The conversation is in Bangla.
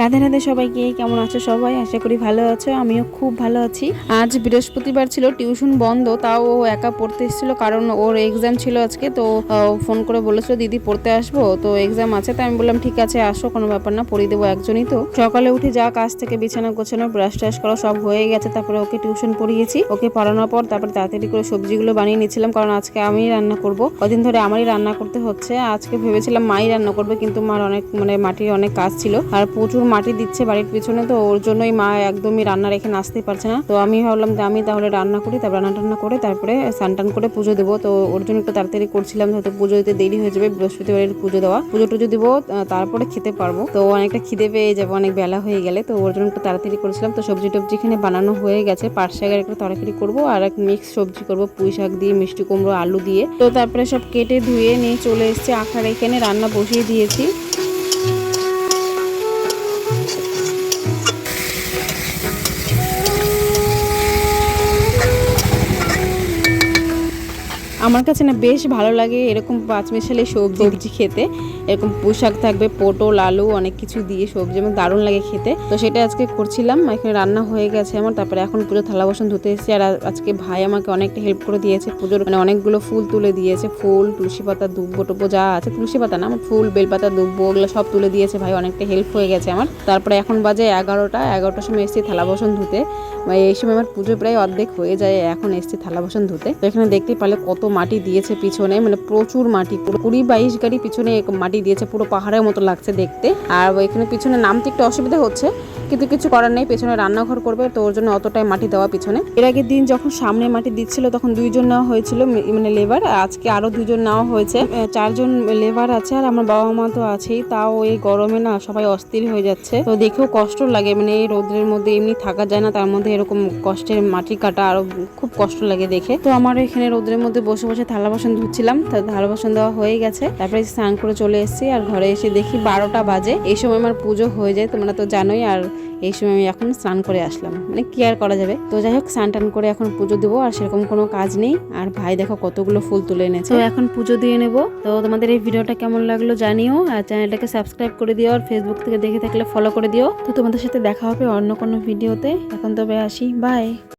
রাধে রাধে সবাইকে, কেমন আছো সবাই? আশা করি ভালো আছো, আমিও খুব ভালো আছি। আজ বৃহস্পতিবার ছিল, টিউশন বন্ধ, তাও ও একা পড়তে এসেছিল কারণ ওর এক্সাম ছিল আজকে। তো ফোন করে বলেছিল দিদি পড়তে আসবো, তো এক্সাম আছে। তো আমি বললাম ঠিক আছে আসো, কোনো ব্যাপার না, পড়িয়ে দেবো একজনই তো। সকালে উঠে যা কাজ থেকে বিছানা গোছানো, ব্রাশ টাশ করা সব হয়ে গেছে। তারপরে ওকে টিউশন পড়িয়েছি। ওকে পড়ানোর পর তারপরে তাড়াতাড়ি করে সবজিগুলো বানিয়ে নিচ্ছিলাম, কারণ আজকে আমি রান্না করব। কদিন ধরে আমারই রান্না করতে হচ্ছে। আজকে ভেবেছিলাম মাই রান্না করবে, কিন্তু মার অনেক মাটির অনেক কাজ ছিল আর প্রচুর মাটি দিচ্ছে বাড়ির পিছনে, তো ওর জন্যই মা একদমই রান্নার এখানে আসতেই পারছে না। তো আমি ভাবলাম যে আমি তাহলে রান্না করি, তারপর রান্না করে তারপরে স্নান করে পুজো দেবো। তো ওর জন্য একটু তাড়াতাড়ি করছিলাম, হয়তো পুজো দিতে দেরি হয়ে যাবে, বৃহস্পতিবারের পুজো দেওয়া, পুজো টুজো দিব, তারপরে খেতে পারবো। তো অনেকটা খিদে পেয়ে যাবো অনেক বেলা হয়ে গেলে, তো ওর জন্য একটু তাড়াতাড়ি করেছিলাম। তো সবজি টবজি এখানে বানানো হয়ে গেছে, পাট শাকের একটা তরকারি করবো আর এক মিক্স সবজি করবো, পুঁই শাক দিয়ে, মিষ্টি কুমড়ো, আলু দিয়ে। তো তারপরে সব কেটে ধুয়ে নিয়ে চলে এসেছি আখার এখানে, রান্না বসিয়ে দিয়েছি। আমার কাছে না বেশ ভালো লাগে এরকম পাঁচমিশালি সবজি খেতে। এরকম পুঁই শাক থাকবে, পটল, আলু, অনেক কিছু দিয়ে সবজি, আমার দারুণ লাগে খেতে। তো সেটা আজকে করছিলাম। এখানে রান্না হয়ে গেছে আমার, তারপরে এখন পুজো থালা বাসন ধুতে এসেছি। আর আজকে ভাই আমাকে অনেকটা হেল্প করে দিয়েছে পুজোর, অনেকগুলো ফুল তুলে দিয়েছে, ফুল, তুলসী পাতা, দুব্বো টুব্বো যা আছে, তুলসী পাতা না, ফুল, বেলপাতা, দুব্বো, ওগুলো সব তুলে দিয়েছে ভাই, অনেকটা হেল্প হয়ে গেছে আমার। তারপরে এখন বাজে 11টার সময় এসেছি থালা বাসন ধুতে। এই সময় আমার পুজো প্রায় অর্ধেক হয়ে যায়, এখন এসেছি থালা বাসন ধুতে। তো এখানে দেখতে পারলে কত মাটি দিয়েছে পিছনে, প্রচুর মাটি, পুরো 20-22 গাড়ি পিছনে মাটি দিয়েছে, পুরো পাহাড়ের মতো লাগছে দেখতে। আর এখানে পিছনে নামতে একটু অসুবিধা হচ্ছে, কিন্তু কিছু করার নেই, পেছনে রান্নাঘর করবে তো ওর জন্য অতটাই মাটি দেওয়া পিছনে। এর আগের দিন যখন সামনে মাটি দিচ্ছিল তখন 2জন নেওয়া হয়েছিল লেবার, আজকে আরো 2জন নেওয়া হয়েছে, 4জন লেবার আছে। আর আমার বাবা মা তো আছেই, তাও এই গরমে না সবাই অস্থির হয়ে যাচ্ছে। তো দেখেও কষ্ট লাগে, এই রোদের মধ্যে এমনি থাকা যায় না, তার মধ্যে এরকম কষ্টের মাটি কাটা আরো খুব কষ্ট লাগে দেখে। তো আমার এখানে রোদের মধ্যে বসে বসে থালা বাসন ধুচ্ছিলাম, থালা বাসন দেওয়া হয়ে গেছে। তারপরে স্নান করে চলে এসেছি, আর ঘরে এসে দেখি 12টা বাজে। এই সময় আমার পুজো হয়ে যায়, তোমরা তো জানোই। আর এই সময় আমি এখন স্নান করে আসলাম, কি আর করা যাবে। তো যাই হোক, স্নান টান করে এখন পুজো দেবো, আর সেরকম কোনো কাজ নেই। আর ভাই দেখো কতগুলো ফুল তুলে এনেছে, তো এখন পুজো দিয়ে নেব। তো তোমাদের এই ভিডিওটা কেমন লাগলো জানিও, আর চ্যানেলটাকে সাবস্ক্রাইব করে দিও, আর ফেসবুক থেকে দেখে থাকলে ফলো করে দিও। তো তোমাদের সাথে দেখা হবে অন্য কোনো ভিডিওতে। এখন তবে আসি, বাই।